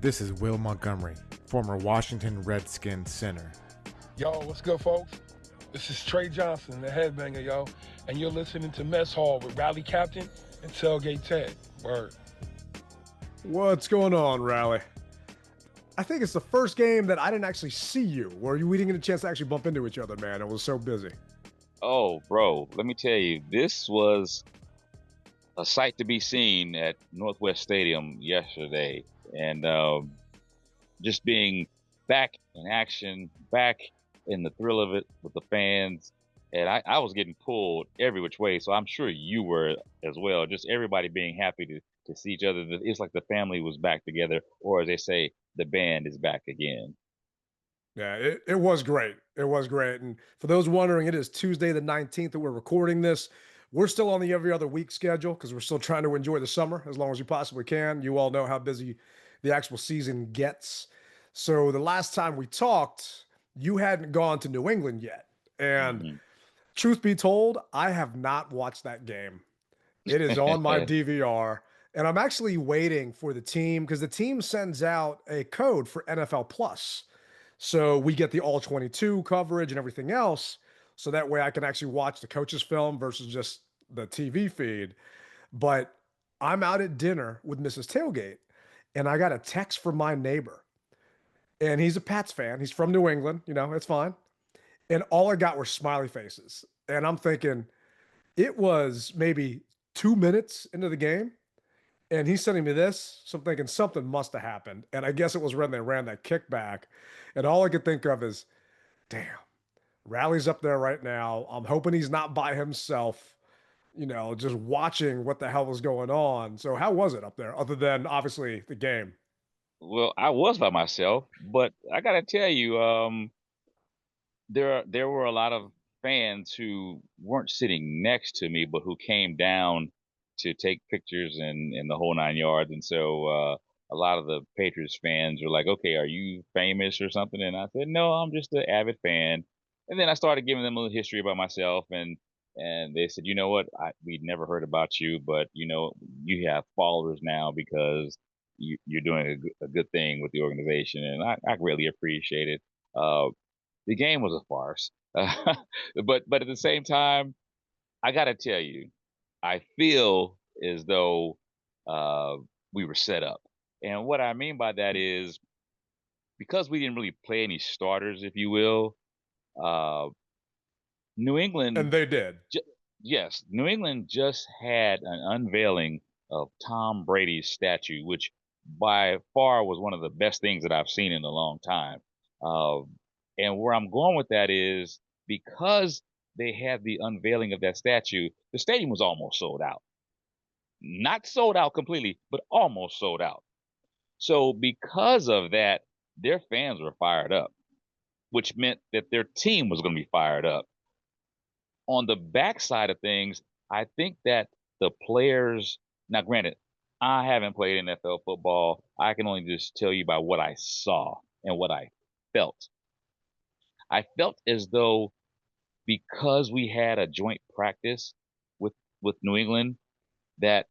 This is Will Montgomery, former Washington Redskins center. Yo, what's good, folks? This is Trey Johnson, the headbanger, yo, and you're listening to Mess Hall with Rally Captain and Tailgate Ted. Word. What's going on, Rally? I think it's the first game that I didn't actually see you. We didn't get a chance to actually bump into each other, man. I was so busy. Oh, bro, let me tell you, this was a sight to be seen at Northwest Stadium yesterday. And just being back in action, back in the thrill of it with the fans. And I was getting pulled every which way. So I'm sure you were as well. Just everybody being happy to see each other. It's like the family was back together, or as they say, the band is back again. Yeah, it was great. It was great. And for those wondering, it is Tuesday the 19th that we're recording this. We're still on the every other week schedule because we're still trying to enjoy the summer as long as we possibly can. You all know how busy the actual season gets. So the last time we talked, you hadn't gone to New England yet. And truth be told, I have not watched that game. It is on my DVR. And I'm actually waiting for the team because the team sends out a code for NFL Plus. So we get the all 22 coverage and everything else. So that way I can actually watch the coach's film versus just the TV feed. But I'm out at dinner with Mrs. Tailgate, and I got a text from my neighbor. And he's a Pats fan. He's from New England. You know, it's fine. And all I got were smiley faces. And I'm thinking, it was maybe 2 minutes into the game. And he's sending me this. So I'm thinking something must have happened. And I guess it was when they ran that kickback. And all I could think of is, damn. Rally's up there right now. I'm hoping he's not by himself, just watching what the hell was going on. So how was it up there, other than obviously the game? Well, I was by myself, but I gotta tell you, there were a lot of fans who weren't sitting next to me, but who came down to take pictures and the whole nine yards. And so a lot of the Patriots fans were like, "Okay, are you famous or something?" And I said, "No, I'm just an avid fan." And then I started giving them a little history about myself, and they said, "You know what? We'd never heard about you, but you have followers now because you're doing a good thing with the organization." And I really appreciate it. The game was a farce, but at the same time, I got to tell you, I feel as though we were set up. And what I mean by that is because we didn't really play any starters, if you will. Uh, New And England, they did. yes, New England just had an unveiling of Tom Brady's statue, which by far was one of the best things that I've seen in a long time. Uh, and where I'm going with that is because they had the unveiling of that statue, the stadium was almost sold out. Not sold out completely, but almost sold out. So because of that, their fans were fired up, which meant that their team was going to be fired up. On the backside of things, I think that the players, now granted, I haven't played NFL football. I can only just tell you about what I saw and what I felt. I felt as though because we had a joint practice with New England, that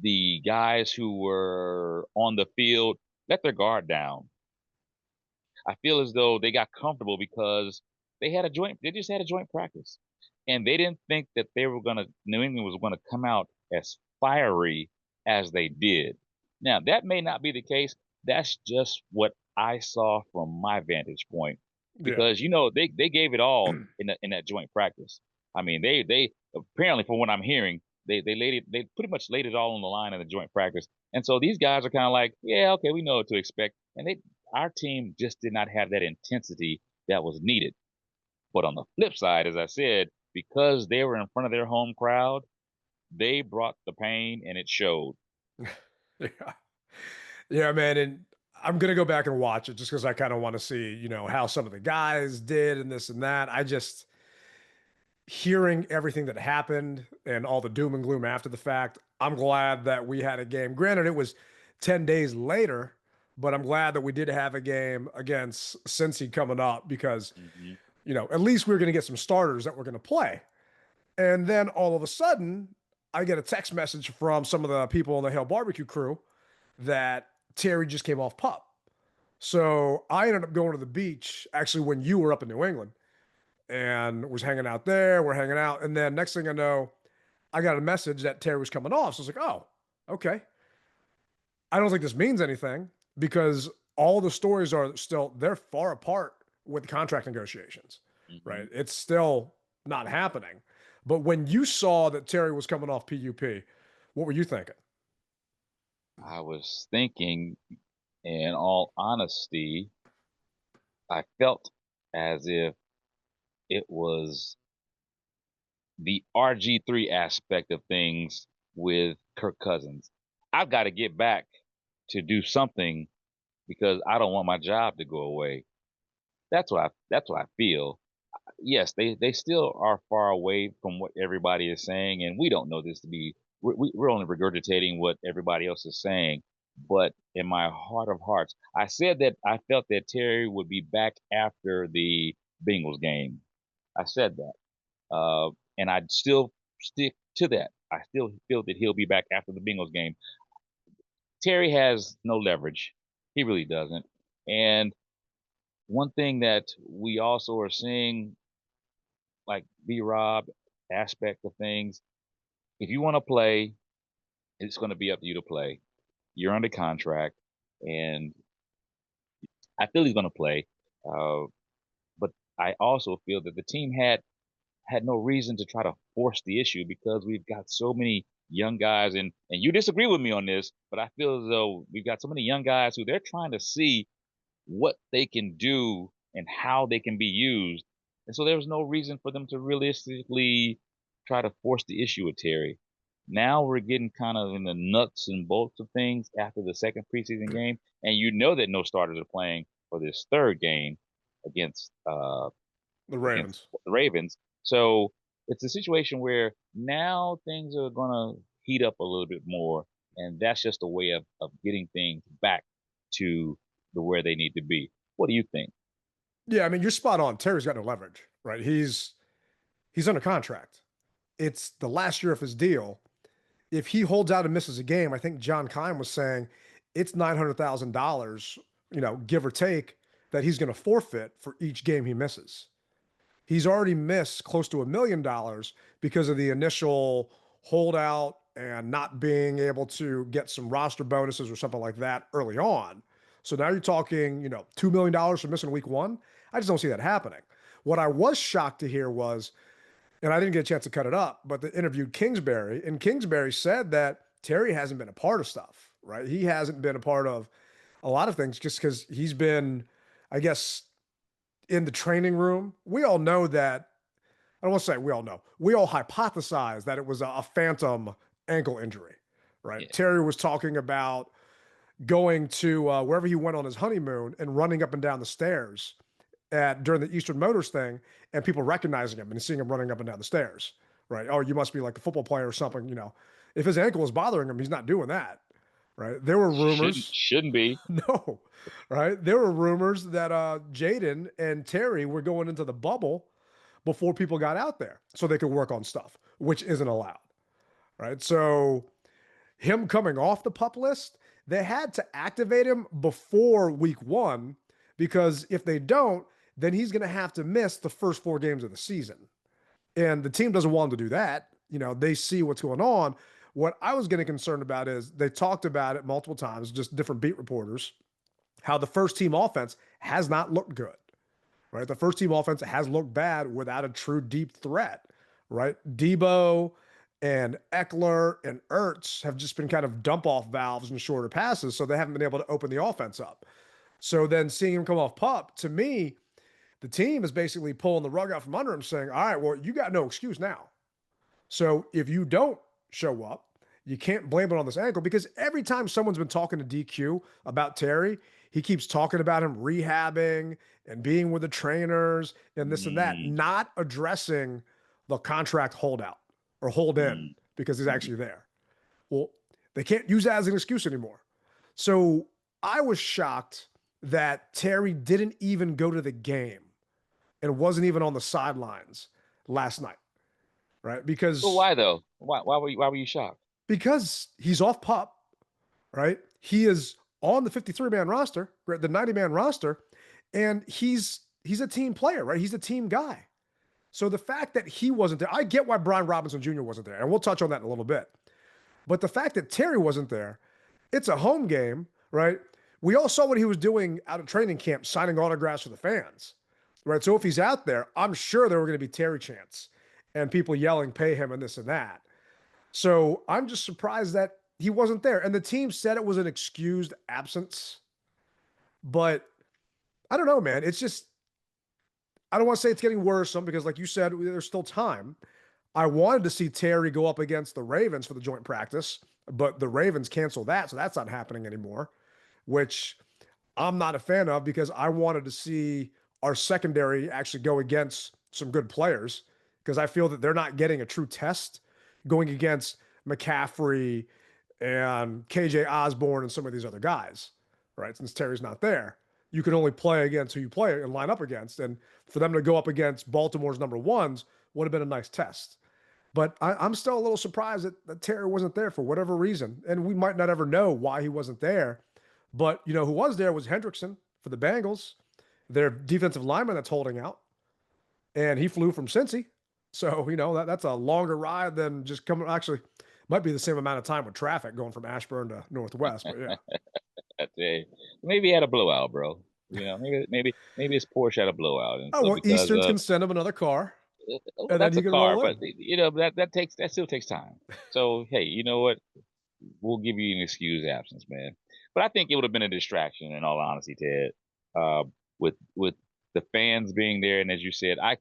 the guys who were on the field let their guard down. I feel as though they got comfortable because they just had a joint practice. And they didn't think that New England was gonna come out as fiery as they did. Now, that may not be the case. That's just what I saw from my vantage point. Because, they gave it all in that joint practice. I mean, they apparently, from what I'm hearing, they pretty much laid it all on the line in the joint practice. And so these guys are kind of like, yeah, okay, we know what to expect. And our team just did not have that intensity that was needed. But on the flip side, as I said, because they were in front of their home crowd, they brought the pain and it showed. Yeah. Yeah, man. And I'm going to go back and watch it just because I kind of want to see, how some of the guys did and this and that. Hearing everything that happened and all the doom and gloom after the fact, I'm glad that we had a game. Granted, it was 10 days later, but I'm glad that we did have a game against Cincy coming up because, at least we are going to get some starters that we're going to play. And then all of a sudden, I get a text message from some of the people on the Hale Barbecue crew that Terry just came off PUP. So I ended up going to the beach actually when you were up in New England and was hanging out there. We're hanging out. And then next thing I know, I got a message that Terry was coming off. So I was like, oh, okay. I don't think this means anything because all the stories are still, they're far apart with contract negotiations, right? It's still not happening. But when you saw that Terry was coming off PUP, what were you thinking? I was thinking, in all honesty, I felt as if it was the RG3 aspect of things with Kirk Cousins. I've got to get back to do something because I don't want my job to go away. That's what I feel. Yes, they still are far away from what everybody is saying, and we don't know this to be. We're only regurgitating what everybody else is saying. But in my heart of hearts, I said that I felt that Terry would be back after the Bengals game. I said that, and I'd still stick to that. I still feel that he'll be back after the Bengals game. Terry has no leverage. He really doesn't. And one thing that we also are seeing, like B Rob aspect of things, if you want to play, it's going to be up to you to play. You're under contract, and I feel he's going to play. Uh, but I also feel that the team had no reason to try to force the issue because we've got so many young guys, and you disagree with me on this, but I feel as though we've got so many young guys who they're trying to see what they can do and how they can be used. And so there was no reason for them to realistically try to force the issue with Terry. Now we're getting kind of in the nuts and bolts of things after the second preseason game, and you know that no starters are playing for this third game against The against Ravens. the Ravens. So it's a situation where now things are gonna heat up a little bit more, and that's just a way of getting things back to the where they need to be. What do you think? Yeah, I mean, you're spot on. Terry's got no leverage, right? He's under contract. It's the last year of his deal. If he holds out and misses a game, I think John Kime was saying it's $900,000, give or take, that he's going to forfeit for each game he misses. He's already missed close to $1 million because of the initial holdout and not being able to get some roster bonuses or something like that early on. So now you're talking, $2 million for missing week one. I just don't see that happening. What I was shocked to hear was, and I didn't get a chance to cut it up, but they interviewed Kingsbury, and Kingsbury said that Terry hasn't been a part of stuff, right? He hasn't been a part of a lot of things just because he's been, I guess, in the training room. We all know that, I don't want to say we all know, we all hypothesize that it was a phantom ankle injury, right? Yeah. Terry was talking about going to wherever he went on his honeymoon and running up and down the stairs during the Eastern Motors thing, and people recognizing him and seeing him running up and down the stairs, right? Oh, you must be like a football player or something. If his ankle is bothering him, he's not doing that, right? There were Shouldn't rumors. shouldn't be. No, right? There were rumors that Jayden and Terry were going into the bubble before people got out there so they could work on stuff, which isn't allowed, right? So him coming off the pup list, they had to activate him before week one because if they don't, then he's going to have to miss the first 4 games of the season. And the team doesn't want him to do that. They see what's going on. What I was getting concerned about is they talked about it multiple times, just different beat reporters, how the first team offense has not looked good, right? The first team offense has looked bad without a true deep threat, right? Debo and Eckler and Ertz have just been kind of dump off valves and shorter passes, so they haven't been able to open the offense up. So then seeing him come off pup, to me, the team is basically pulling the rug out from under him, saying, all right, well, you got no excuse now. So if you don't show up, you can't blame it on this ankle because every time someone's been talking to DQ about Terry, he keeps talking about him rehabbing and being with the trainers and this and that, Mm, not addressing the contract holdout or hold in mm, because he's mm. actually there. Well, they can't use that as an excuse anymore. So I was shocked that Terry didn't even go to the game and wasn't even on the sidelines last night, right? But why though? Why were you shocked? Because he's off pup, right? He is on the 53-man roster, the 90-man roster, and he's a team player, right? He's a team guy. So the fact that he wasn't there, I get why Brian Robinson Jr. wasn't there, and we'll touch on that in a little bit. But the fact that Terry wasn't there, it's a home game, right? We all saw what he was doing out of training camp, signing autographs for the fans, right? So if he's out there, I'm sure there were going to be Terry chants and people yelling, pay him and this and that. So I'm just surprised that he wasn't there. And the team said it was an excused absence. But I don't know, man. It's just, I don't want to say it's getting worrisome because, like you said, there's still time. I wanted to see Terry go up against the Ravens for the joint practice, but the Ravens canceled that, so that's not happening anymore, which I'm not a fan of because I wanted to see our secondary actually go against some good players because I feel that they're not getting a true test going against McCaffrey and KJ Osborne and some of these other guys, right? Since Terry's not there, you can only play against who you play and line up against. And for them to go up against Baltimore's number ones would have been a nice test. But I'm still a little surprised that Terry wasn't there for whatever reason. And we might not ever know why he wasn't there. But, you know, who was there was Hendrickson for the Bengals, their defensive lineman that's holding out. And he flew from Cincy. So, you know, that's a longer ride than just coming. Actually, might be the same amount of time with traffic going from Ashburn to Northwest. But yeah. I tell you, maybe he had a blowout, bro. You know, maybe his Porsche had a blowout. And well, Easterns can send him another car. Well, and that's then a can car, roll but in. you know that still takes time. So hey, you know what? We'll give you an excused absence, man. But I think it would have been a distraction, in all honesty, Ted. With the fans being there, and as you said, I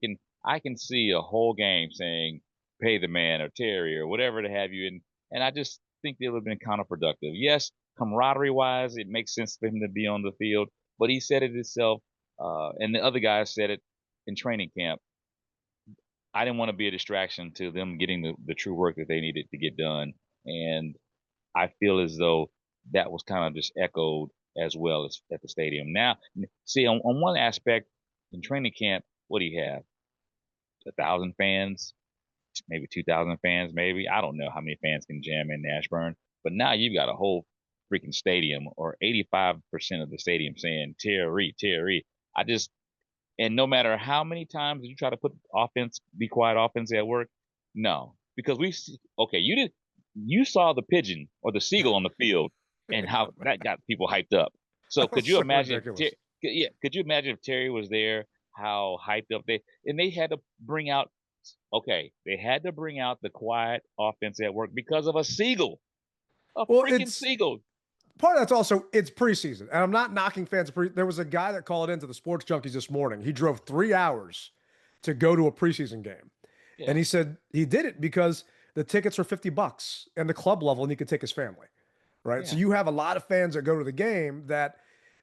can see a whole game saying "pay the man" or Terry or whatever to have you, and I just think it would have been counterproductive. Yes, camaraderie wise, it makes sense for him to be on the field, but he said it himself, and the other guys said it in training camp. I didn't want to be a distraction to them getting the true work that they needed to get done. And I feel as though that was kind of just echoed as well as at the stadium. Now, see, on one aspect, in training camp, what do you have? 1,000 fans, maybe 2,000 fans, maybe. I don't know how many fans can jam in Ashburn. But now you've got a whole freaking stadium or 85% of the stadium saying Terry, Terry. And no matter how many times you try to put be quiet offense at work, no, because you saw the pigeon or the seagull on the field and how that got people hyped up. So could you imagine? Could you imagine if Terry was there, how hyped up they had to bring out? Okay, they had to bring out the quiet offense at work because of a seagull, freaking seagull. Part of that's also, it's preseason. And I'm not knocking fans. There was a guy that called into the Sports Junkies this morning. He drove 3 hours to go to a preseason game. Yeah. And he said he did it because the tickets are $50 and the club level, and he could take his family. Right. Yeah. So you have a lot of fans that go to the game that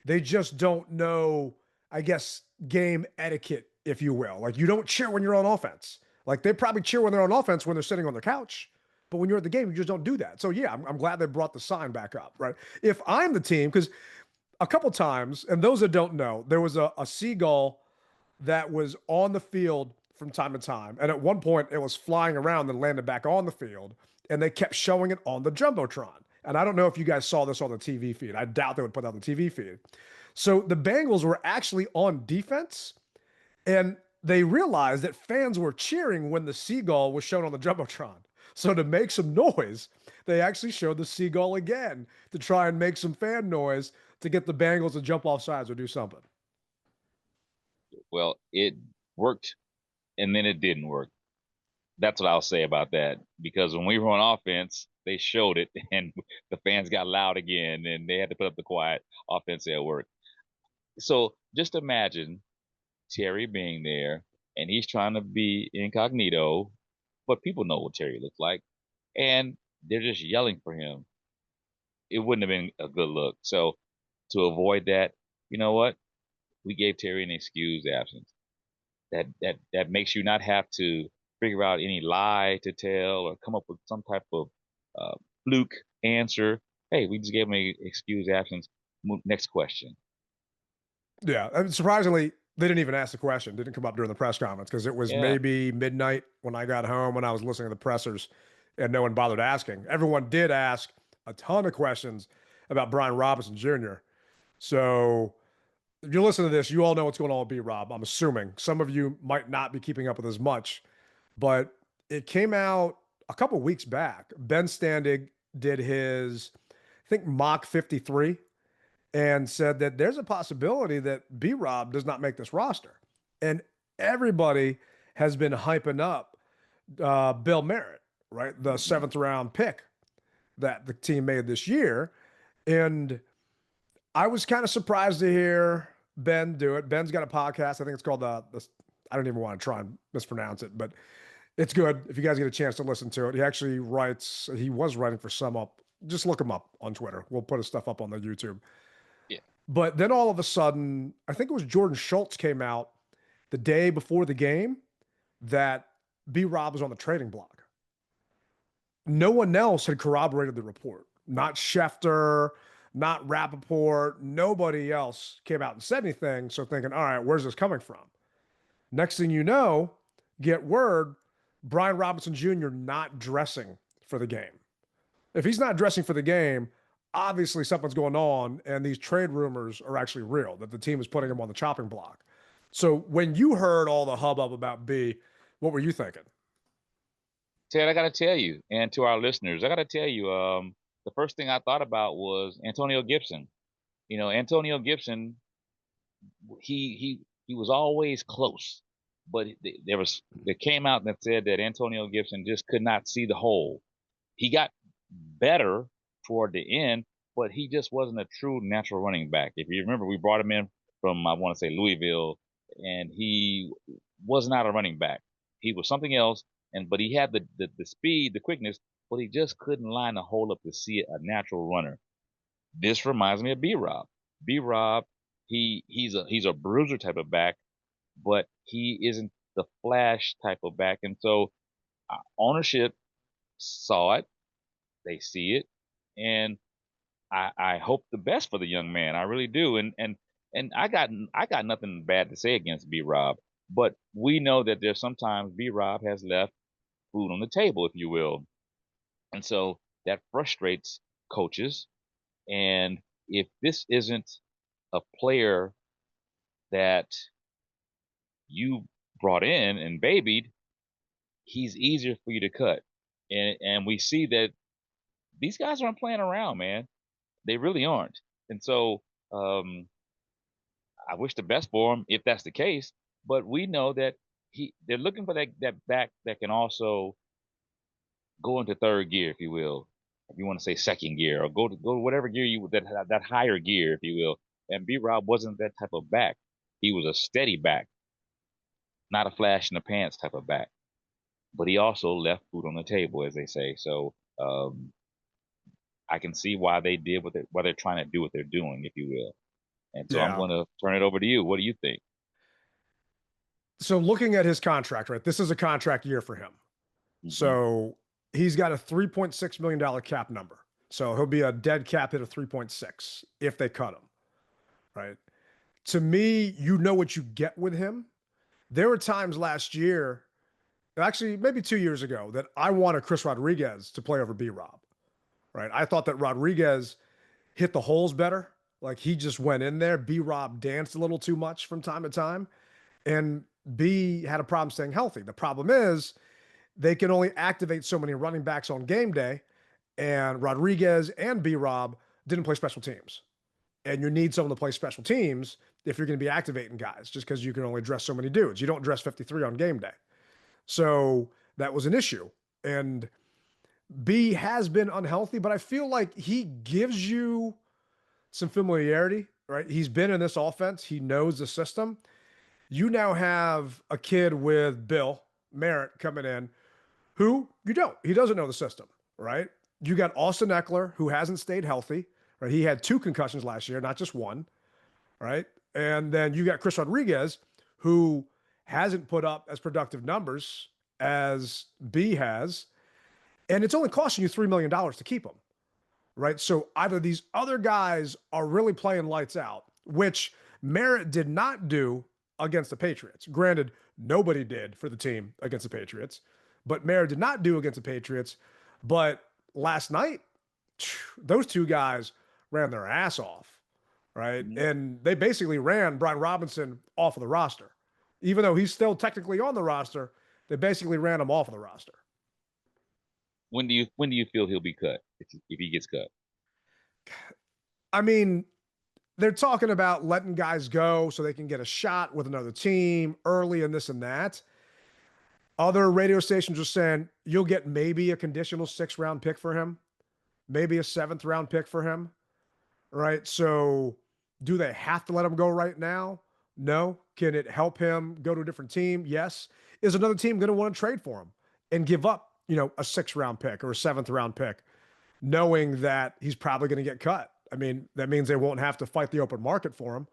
they just don't know, I guess, game etiquette, if you will. Like, you don't cheer when you're on offense. Like, they probably cheer when they're on offense when they're sitting on their couch. But when you're at the game, you just don't do that. So, yeah, I'm glad they brought the sign back up, right? If I'm the team, because a couple times, and those that don't know, there was a seagull that was on the field from time to time. And at one point, it was flying around and landed back on the field. And they kept showing it on the Jumbotron. And I don't know if you guys saw this on the TV feed. I doubt they would put it on the TV feed. So the Bengals were actually on defense. And they realized that fans were cheering when the seagull was shown on the Jumbotron. So to make some noise, they actually showed the seagull again to try and make some fan noise to get the Bengals to jump off sides or do something. Well, it worked, and then it didn't work. That's what I'll say about that. Because when we were on offense, they showed it, and the fans got loud again, and they had to put up the quiet offense at work. So just imagine Terry being there, and he's trying to be incognito, but people know what Terry looks like, and they're just yelling for him. It wouldn't have been a good look. So to avoid that, you know what? We gave Terry an excused absence. That makes you not have to figure out any lie to tell or come up with some type of fluke answer. Hey, we just gave him an excused absence. Next question. Yeah, I mean, surprisingly, they didn't even ask the question. Didn't come up during the press conference because it was maybe midnight when I got home when I was listening to the pressers, and no one bothered asking. Everyone did ask a ton of questions about Brian Robinson Jr. So if you listen to this, you all know what's going on with B-Rob, I'm assuming. Some of you might not be keeping up with as much, but it came out a couple weeks back. Ben Standig did his, I think, mock 53 and said that there's a possibility that B-Rob does not make this roster. And everybody has been hyping up Bill Merritt, right? The 7th round pick that the team made this year. And I was kind of surprised to hear Ben do it. Ben's got a podcast. I think it's called I don't even want to try and mispronounce it, but it's good if you guys get a chance to listen to it. He was writing for Sum Up. Just look him up on Twitter. We'll put his stuff up on the YouTube. Yeah. But then all of a sudden, I think it was Jordan Schultz came out the day before the game that B-Rob was on the trading block. No one else had corroborated the report. Not Schefter, not Rappaport. Nobody else came out and said anything. So thinking, all right, where's this coming from? Next thing you know, get word, Brian Robinson Jr. not dressing for the game. If he's not dressing for the game, obviously something's going on, and these trade rumors are actually real, that the team is putting him on the chopping block. So when you heard all the hubbub about B, what were you thinking? Ted, I got to tell you, and to our listeners, I got to tell you, the first thing I thought about was Antonio Gibson. You know, Antonio Gibson, he was always close, but there came out that said that Antonio Gibson just could not see the hole. He got better toward the end, but he just wasn't a true natural running back. If you remember, we brought him in from, I want to say, Louisville, and he was not a running back. He was something else, but he had the speed, the quickness, but he just couldn't line the hole up to see a natural runner. This reminds me of B-Rob. B-Rob, he's a bruiser type of back, but he isn't the flash type of back. And so ownership saw it, they see it, and I hope the best for the young man. I really do. And I got nothing bad to say against B-Rob, but we know that there's sometimes B-Rob has left food on the table, if you will. And so that frustrates coaches. And if this isn't a player that you brought in and babied, he's easier for you to cut. And we see that these guys aren't playing around, man. They really aren't. And so I wish the best for him if that's the case. But we know that they're looking for that back that can also go into third gear, if you will. If you want to say second gear, or go to whatever gear that higher gear, if you will. And B-Rob wasn't that type of back. He was a steady back, not a flash in the pants type of back. But he also left food on the table, as they say. So I can see why they did why they're trying to do what they're doing, if you will. And so I'm going to turn it over to you. What do you think? So looking at his contract, right? This is a contract year for him. Mm-hmm. So he's got a $3.6 million cap number. So he'll be a dead cap hit of 3.6 if they cut him, right? To me, you know what you get with him. There were times last year, actually maybe 2 years ago, that I wanted Chris Rodriguez to play over B-Rob, right? I thought that Rodriguez hit the holes better. Like he just went in there. B-Rob danced a little too much from time to time. And B had a problem staying healthy. The problem is they can only activate so many running backs on game day. And Rodriguez and B-Rob didn't play special teams. And you need someone to play special teams if you're going to be activating guys, just because you can only dress so many dudes. You don't dress 53 on game day. So that was an issue. And B has been unhealthy, but I feel like he gives you some familiarity, right? He's been in this offense. He knows the system. You now have a kid with Bill Merritt coming in who he doesn't know the system, right? You got Austin Eckler, who hasn't stayed healthy, right? He had 2 concussions last year, not just one, right? And then you got Chris Rodriguez, who hasn't put up as productive numbers as B has. And it's only costing you $3 million to keep him, right? So either these other guys are really playing lights out, which Merritt did not do against the Patriots. Granted, nobody did for the team against the Patriots, but Merritt did not do against the Patriots. But last night, those 2 guys ran their ass off, right? Mhm. And they basically ran Brian Robinson off of the roster. Even though he's still technically on the roster, they basically ran him off of the roster. When do you feel he'll be cut if he gets cut? I mean, they're talking about letting guys go so they can get a shot with another team early and this and that. Other radio stations are saying you'll get maybe a conditional 6th-round pick for him, maybe a 7th-round pick for him, right? So do they have to let him go right now? No. Can it help him go to a different team? Yes. Is another team going to want to trade for him and give up, a 6th-round pick or a 7th-round pick, knowing that he's probably going to get cut? I mean, that means they won't have to fight the open market for him,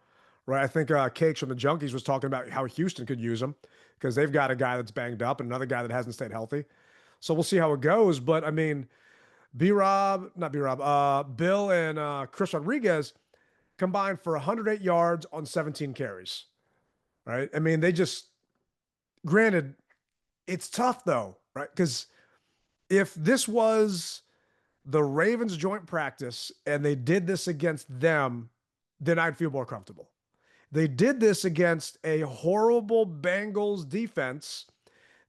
right? I think Cakes from the Junkies was talking about how Houston could use him because they've got a guy that's banged up and another guy that hasn't stayed healthy. So we'll see how it goes. But I mean, Bill and Chris Rodriguez combined for 108 yards on 17 carries, right? I mean, granted, it's tough though, right? Because if this was the Ravens joint practice and they did this against them, then I'd feel more comfortable. They did this against a horrible Bengals defense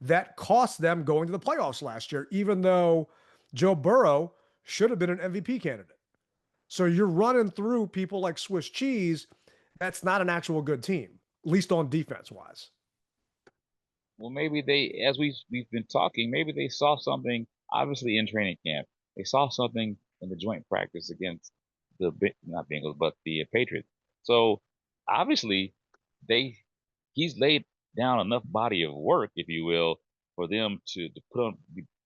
that cost them going to the playoffs last year, even though Joe Burrow should have been an MVP candidate. So you're running through people like Swiss cheese. That's not an actual good team, at least on defense wise. Well, maybe they, as we've been talking, maybe they saw something obviously in training camp. They saw something in the joint practice against not Bengals, but the Patriots. So obviously they he's laid down enough body of work, if you will, for them to put on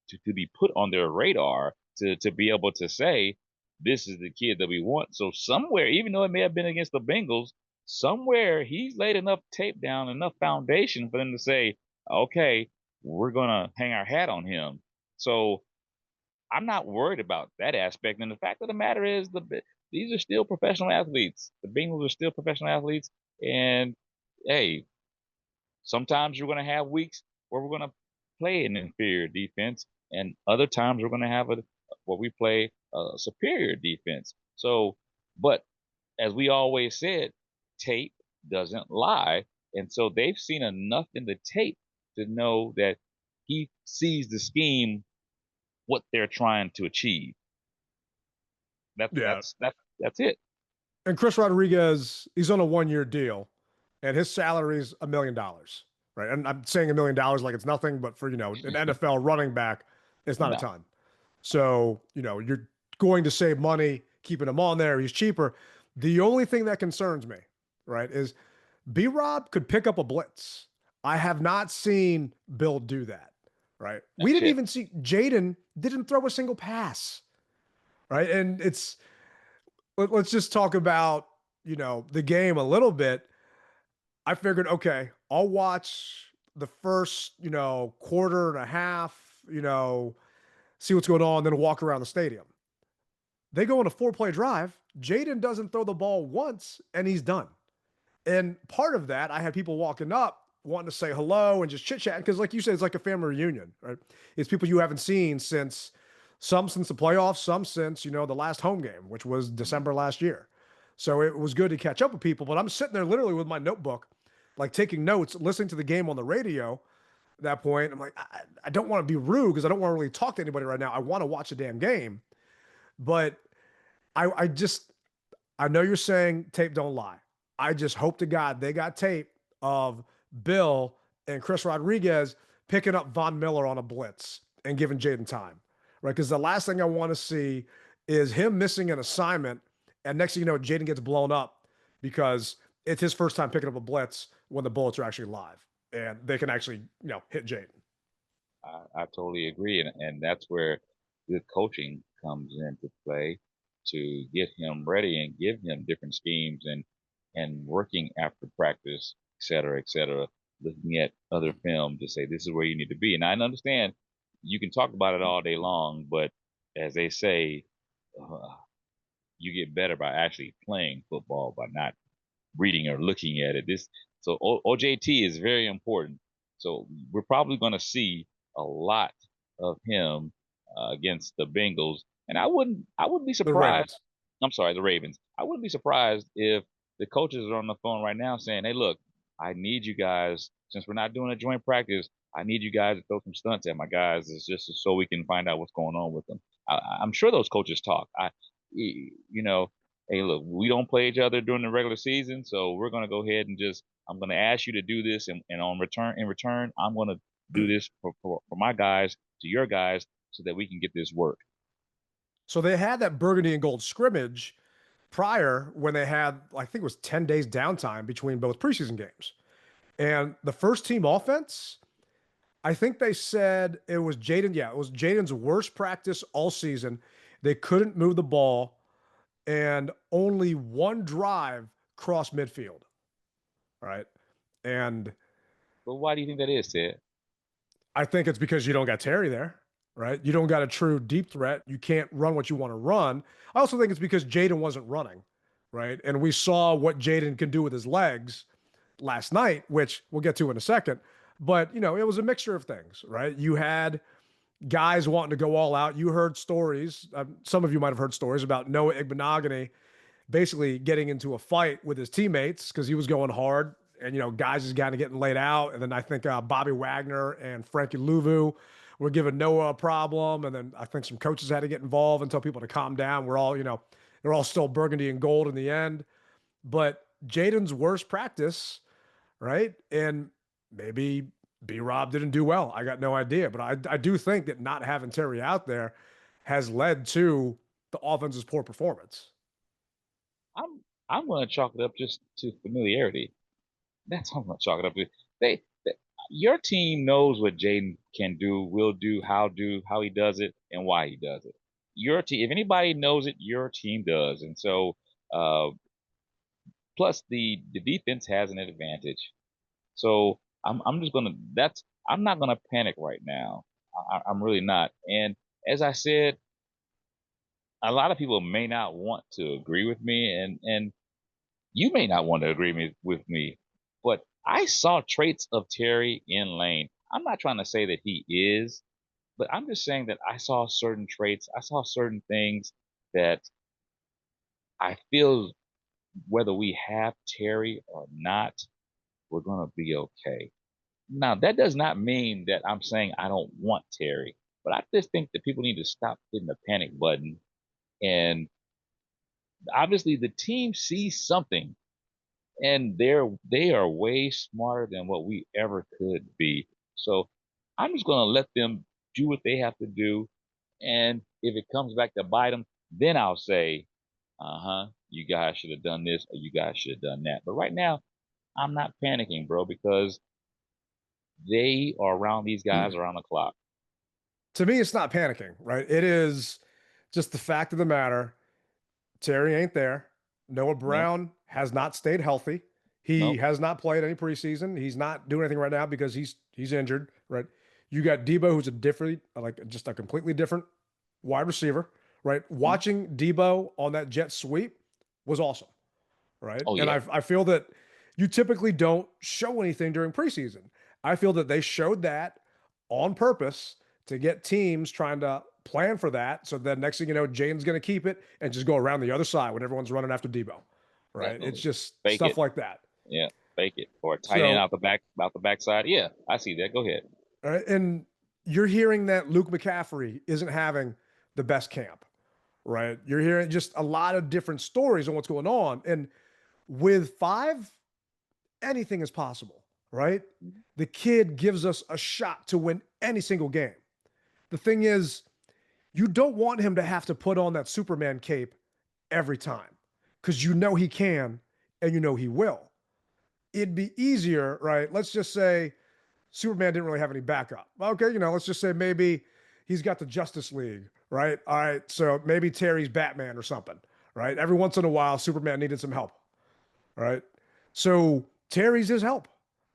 to be put on their radar to be able to say this is the kid that we want. So somewhere, even though it may have been against the Bengals, somewhere he's laid enough tape down, enough foundation for them to say, okay, we're gonna hang our hat on him. So I'm not worried about that aspect. And the fact of the matter is, these are still professional athletes. The Bengals are still professional athletes, and hey, sometimes you're gonna have weeks where we're gonna play an inferior defense, and other times we're gonna have where we play a superior defense. So, but as we always said, tape doesn't lie. And so they've seen enough in the tape to know that he sees the scheme, what they're trying to achieve. That's Yeah. that's that's that's it. And Chris Rodriguez, he's on a 1-year deal and his salary is $1 million, right? And I'm saying $1 million like it's nothing, but for, an NFL running back, it's not a No, ton. So, you're going to save money keeping him on there. He's cheaper. The only thing that concerns me, right, is B Rob could pick up a blitz. I have not seen Bill do that, right? We that's didn't it. even see Jayden didn't throw a single pass, right? And let's just talk about, the game a little bit. I figured, okay, I'll watch the first, quarter and a half, see what's going on, then walk around the stadium. They go on a 4-play drive. Jayden doesn't throw the ball once, and he's done. And part of that, I had people walking up wanting to say hello and just chit chat because, like you said, it's like a family reunion, right? It's people you haven't seen since the playoffs, some since the last home game, which was December last year. So it was good to catch up with people. But I'm sitting there literally with my notebook, like taking notes, listening to the game on the radio. At that point, I'm like, I don't want to be rude because I don't want to really talk to anybody right now. I want to watch the damn game, but I know you're saying tape don't lie. I just hope to God they got tape of Bill and Chris Rodriguez picking up Von Miller on a blitz and giving Jayden time, right? Because the last thing I want to see is him missing an assignment, and next thing you know, Jayden gets blown up because it's his first time picking up a blitz when the bullets are actually live and they can actually, hit Jayden. I totally agree, and that's where good coaching comes into play to get him ready and give him different schemes and working after practice, et cetera, looking at other film to say this is where you need to be. And I understand you can talk about it all day long, but as they say, uh, you get better by actually playing football, by not reading or looking at it. OJT is very important. So we're probably going to see a lot of him against the Bengals, and I wouldn't be The surprised. Ravens. I'm sorry, the Ravens. I wouldn't be surprised if the coaches are on the phone right now saying, "Hey, look, I need you guys, since we're not doing a joint practice, I need you guys to throw some stunts at my guys, it's just so we can find out what's going on with them." I'm sure those coaches talk. You know, hey, look, we don't play each other during the regular season, so we're going to go ahead and just, I'm going to ask you to do this, and in return, I'm going to do this for my guys to your guys so that we can get this work. So they had that burgundy and gold scrimmage prior when they had, I think it was 10 days downtime between both preseason games. And the first team offense, I think they said it was Jayden. Yeah, it was Jayden's worst practice all season. They couldn't move the ball, and only one drive crossed midfield. Right. And But why do you think that is, Ted? I think it's because you don't got Terry there, right? You don't got a true deep threat. You can't run what you want to run. I also think it's because Jayden wasn't running, right? And we saw what Jayden can do with his legs last night, which we'll get to in a second. But, it was a mixture of things, right? You had guys wanting to go all out. You heard stories. Some of you might have heard stories about Noah Igbenogany basically getting into a fight with his teammates because he was going hard. And, guys is kind of getting laid out. And then I think Bobby Wagner and Frankie Louvu were giving Noah a problem. And then I think some coaches had to get involved and tell people to calm down. We're all, they're all still burgundy and gold in the end. But Jayden's worst practice, right? And maybe B-Rob didn't do well. I got no idea. But I do think that not having Terry out there has led to the offense's poor performance. I'm going to chalk it up just to familiarity. That's what I'm going to chalk it up to. They your team knows what Jayden can do, will do, how he does it, and why he does it. Your team, if anybody knows it, your team does. And so, plus the defense has an advantage. So I'm just gonna I'm not gonna panic right now. I'm really not. And as I said, a lot of people may not want to agree with me, and you may not want to agree with me, but I saw traits of Terry in Lane. I'm not trying to say that he is, but I'm just saying that I saw certain traits. I saw certain things that I feel, whether we have Terry or not, we're going to be okay. Now, that does not mean that I'm saying I don't want Terry, but I just think that people need to stop hitting the panic button. And obviously, the team sees something, and they are way smarter than what we ever could be. So I'm just going to let them do what they have to do. And if it comes back to bite them, then I'll say, you guys should have done this or you guys should have done that. But right now, I'm not panicking, bro, because they are around these guys around the clock. To me, it's not panicking, right? It is just the fact of the matter. Terry ain't there. Noah Brown has not stayed healthy. He has not played any preseason. He's not doing anything right now because he's injured, right? You got Debo, who's just a completely different wide receiver, right? Watching Debo on that jet sweep was awesome, right? Oh, yeah. And I feel that you typically don't show anything during preseason. I feel that they showed that on purpose to get teams trying to plan for that. So then next thing you know, Jayden's going to keep it and just go around the other side when everyone's running after Debo, right? Definitely. It's just fake stuff like that. Yeah, fake it. Or tight end out the backside. Yeah, I see that. Go ahead. All right, and you're hearing that Luke McCaffrey isn't having the best camp, right? You're hearing just a lot of different stories on what's going on. And with 5, anything is possible, right? The kid gives us a shot to win any single game. The thing is, you don't want him to have to put on that Superman cape every time because you know he can and you know he will. It'd be easier, right? Let's just say Superman didn't really have any backup. Okay, let's just say maybe he's got the Justice League, right? All right, so maybe Terry's Batman or something, right? Every once in a while, Superman needed some help, right? So Terry's his help,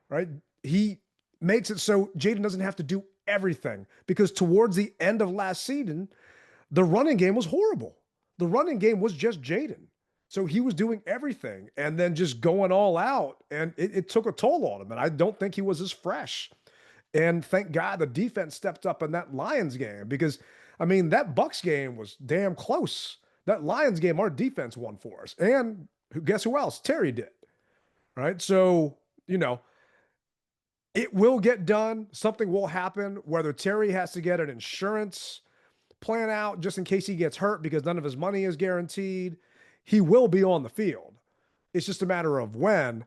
right? He makes it so Jayden doesn't have to do everything because towards the end of last season, the running game was horrible. The running game was just Jayden. So he was doing everything and then just going all out, and it took a toll on him. And I don't think he was as fresh. And thank God the defense stepped up in that Lions game because, that Bucs game was damn close. That Lions game, our defense won for us. And guess who else? Terry did. Right. So, it will get done. Something will happen, whether Terry has to get an insurance plan out just in case he gets hurt because none of his money is guaranteed. He will be on the field. It's just a matter of when.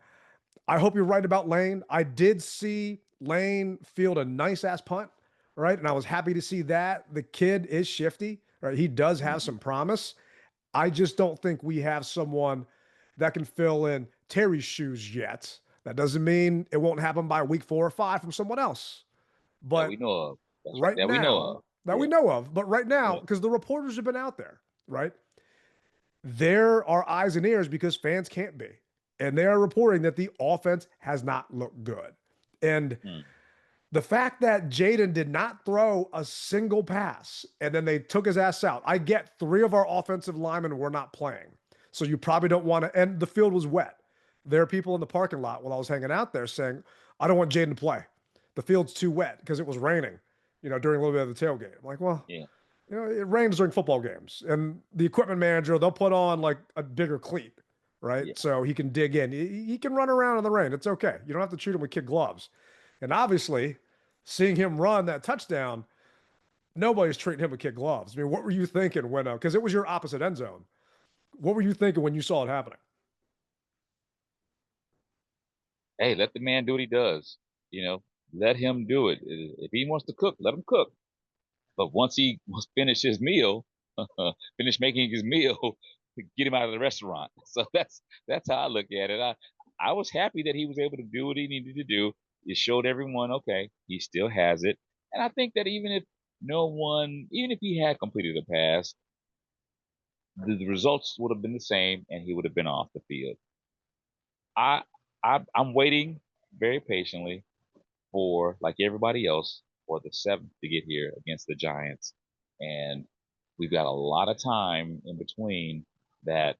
I hope you're right about Lane. I did see Lane field a nice ass punt, right? And I was happy to see that. The kid is shifty, right? He does have some promise. I just don't think we have someone that can fill in Terry's shoes yet. That doesn't mean it won't happen by week 4 or 5 from someone else. But that we know of. That's right that now, we know of. that we know of. But right now, because the reporters have been out there, right? There are eyes and ears because fans can't be. And they are reporting that the offense has not looked good. And the fact that Jayden did not throw a single pass and then they took his ass out. I get 3 of our offensive linemen were not playing. So you probably don't want to, and the field was wet. There are people in the parking lot while I was hanging out there saying, I don't want Jayden to play. The field's too wet because it was raining, during a little bit of the tailgate. I'm like, well, it rains during football games. And the equipment manager, they'll put on like a bigger cleat, right? Yeah. So he can dig in. He can run around in the rain. It's okay. You don't have to treat him with kid gloves. And obviously, seeing him run that touchdown, nobody's treating him with kid gloves. I mean, what were you thinking when, because it was your opposite end zone. What were you thinking when you saw it happening? Hey, let the man do what he does. Let him do it. If he wants to cook, let him cook. But once he finish his meal, finish making his meal, get him out of the restaurant. So that's how I look at it. I was happy that he was able to do what he needed to do. It showed everyone, okay, he still has it. And I think that even if he had completed a pass, the results would have been the same, and he would have been off the field. I'm waiting very patiently for, like everybody else, for the 7th to get here against the Giants. And we've got a lot of time in between that.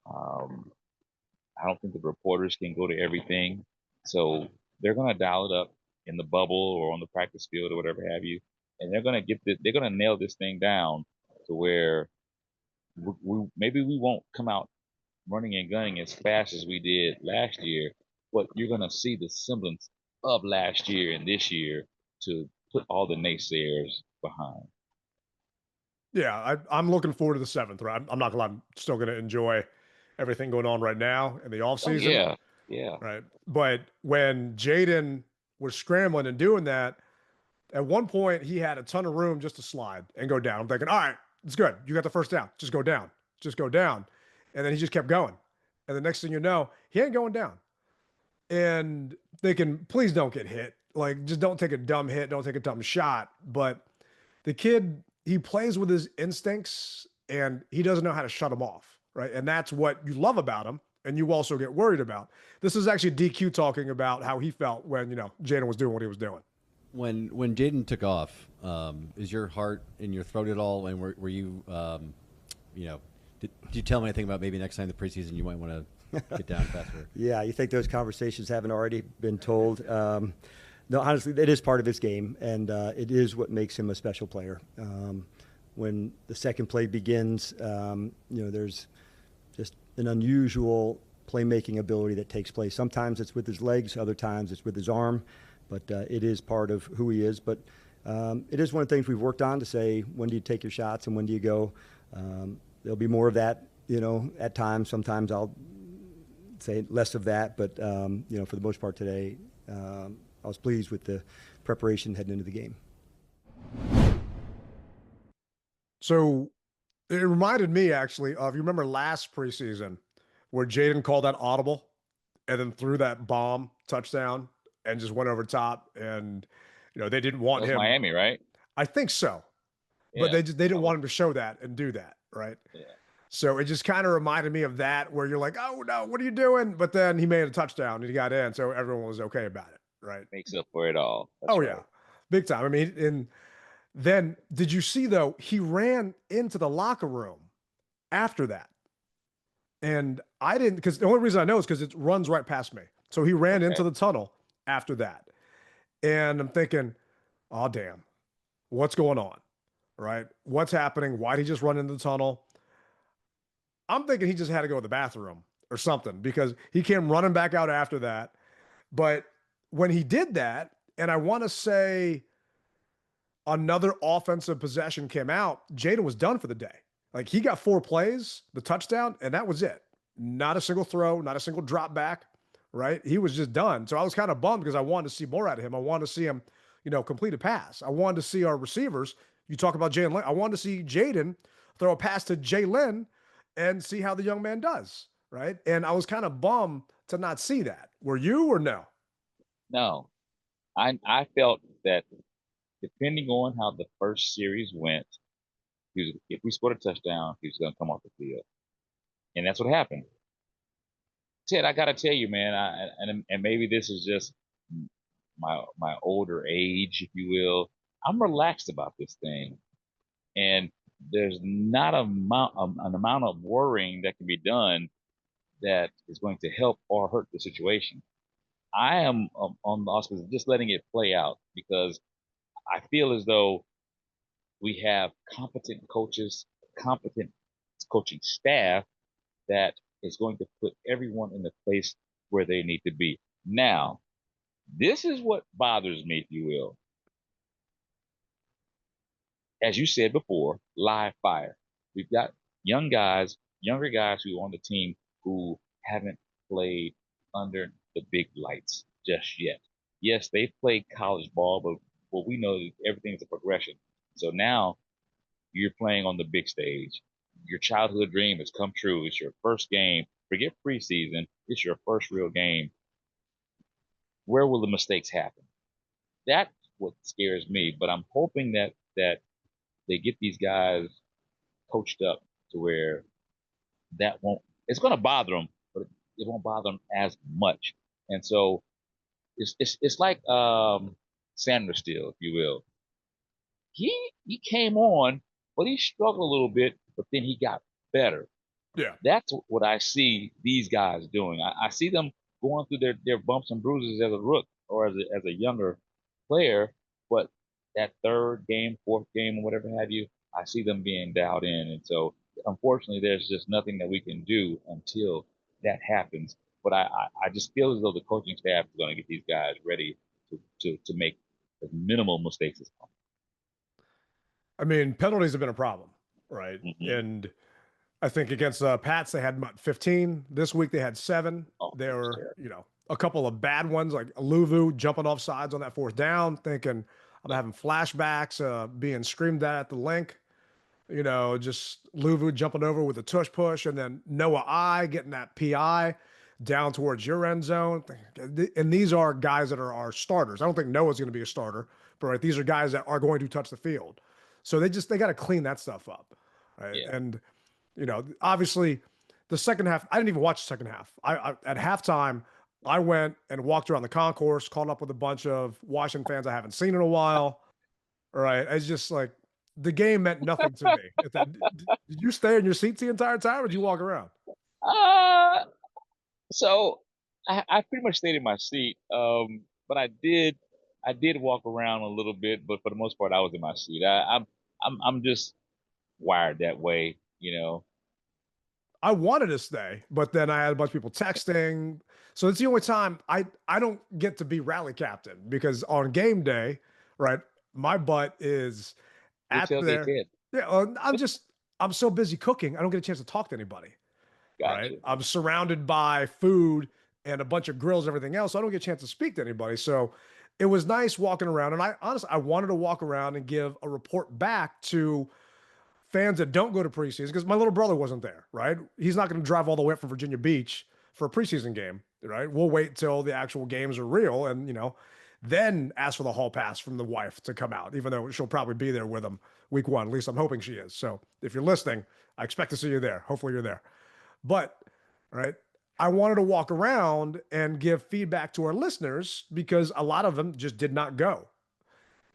I don't think the reporters can go to everything. So they're going to dial it up in the bubble or on the practice field or whatever have you. And they're going to nail this thing down to where maybe we won't come out running and gunning as fast as we did last year, but you're going to see the semblance of last year and this year to put all the naysayers behind. Yeah, I'm looking forward to the 7th, right? I'm not going to lie, I'm still going to enjoy everything going on right now in the offseason. Oh, yeah. Right. But when Jayden was scrambling and doing that, at one point he had a ton of room just to slide and go down. I'm thinking, all right, it's good. You got the first down. Just go down. Just go down. And then he just kept going. And the next thing you know, he ain't going down. And thinking, please don't get hit. Like, just don't take a dumb hit. Don't take a dumb shot. But the kid, he plays with his instincts and he doesn't know how to shut them off. Right. And that's what you love about him. And you also get worried about. This is actually DQ talking about how he felt when, Jayden was doing what he was doing. When Jayden took off, is your heart in your throat at all? And were you, did you tell him anything about maybe next time the preseason you might want to get down faster? Yeah, you think those conversations haven't already been told? No, honestly, it is part of his game, and it is what makes him a special player. When the second play begins, there's just an unusual playmaking ability that takes place. Sometimes it's with his legs, other times it's with his arm, but it is part of who he is. But it is one of the things we've worked on to say, when do you take your shots and when do you go? There'll be more of that, at times. Sometimes I'll say less of that, but, for the most part today, I was pleased with the preparation heading into the game. So it reminded me actually of, you remember last preseason where Jayden called that audible and then threw that bomb touchdown and just went over top, and they didn't want him. Miami, right? I think so. Yeah. But they didn't want him to show that and do that, right? Yeah. So it just kind of reminded me of that, where you're like, oh no, what are you doing? But then he made a touchdown and he got in, so everyone was okay about it, right? Makes up for it all. That's right. Yeah, big time. I mean, and then did you see though, he ran into the locker room after that. And I didn't, because the only reason I know is because it runs right past me. So he ran into the tunnel after that. And I'm thinking, oh, damn, what's going on? Right? What's happening? Why'd he just run into the tunnel? I'm thinking he just had to go to the bathroom or something because he came running back out after that. But when he did that, and I want to say another offensive possession came out, Jayden was done for the day. Like he got 4 plays, the touchdown, and that was it. Not a single throw, not a single drop back, right? He was just done. So I was kind of bummed because I wanted to see more out of him. I wanted to see him, complete a pass. I wanted to see our receivers. You talk about Jayden. I wanted to see Jayden throw a pass to Jaylen and see how the young man does, right? And I was kind of bummed to not see that. Were you or no? No, I felt that depending on how the first series went, if we scored a touchdown, he was going to come off the field, and that's what happened. Ted, I got to tell you, man, and maybe this is just my older age, if you will. I'm relaxed about this thing, and there's not an amount of worrying that can be done that is going to help or hurt the situation. I am on the auspice of just letting it play out because I feel as though we have competent coaches, competent coaching staff that is going to put everyone in the place where they need to be. Now, this is what bothers me, if you will. As you said before, live fire. We've got younger guys who are on the team who haven't played under the big lights just yet. Yes, they've played college ball, but what we know is everything's a progression. So now you're playing on the big stage. Your childhood dream has come true. It's your first game. Forget preseason. It's your first real game. Where will the mistakes happen? That's what scares me. But I'm hoping that they get these guys coached up to where that won't. It's going to bother them, but it won't bother them as much. And so it's like Sanders still, if you will. He came on, but he struggled a little bit, but then he got better. Yeah. That's what I see these guys doing. I see them going through their bumps and bruises as a rook or as a younger player, but that third game, fourth game, or whatever have you, I see them being dialed in. And so unfortunately there's just nothing that we can do until that happens. But I just feel as though the coaching staff is going to get these guys ready to make as minimal mistakes as possible. I mean, penalties have been a problem, right? Mm-hmm. And I think against Pats, they had 15. This week, they had 7. There were, a couple of bad ones, like Luvu jumping off sides on that 4th down, thinking I'm having flashbacks, being screamed at the link. Just Luvu jumping over with a tush push, and then Noah I getting that PI down towards your end zone. And these are guys that are our starters. I don't think Noah's going to be a starter, but right, these are guys that are going to touch the field. So they got to clean that stuff up, right? Yeah. And obviously, the second half. I didn't even watch the second half. I at halftime, I went and walked around the concourse, caught up with a bunch of Washington fans I haven't seen in a while. All right, it's just like the game meant nothing to me. Did you stay in your seats the entire time, or did you walk around? So I pretty much stayed in my seat, but I did walk around a little bit, but for the most part, I was in my seat. I'm just wired that way, I wanted to stay, but then I had a bunch of people texting. So it's the only time I don't get to be rally captain because on game day, right, my butt is at there. Yeah, I'm so busy cooking, I don't get a chance to talk to anybody. Gotcha. Right, I'm surrounded by food and a bunch of grills, everything else. So I don't get a chance to speak to anybody. So it was nice walking around, and I wanted to walk around and give a report back to fans that don't go to preseason because my little brother wasn't there, right? He's not going to drive all the way up from Virginia Beach for a preseason game, right? We'll wait till the actual games are real and, then ask for the hall pass from the wife to come out, even though she'll probably be there with him week 1. At least I'm hoping she is. So if you're listening, I expect to see you there. Hopefully you're there. But, right, I wanted to walk around and give feedback to our listeners because a lot of them just did not go.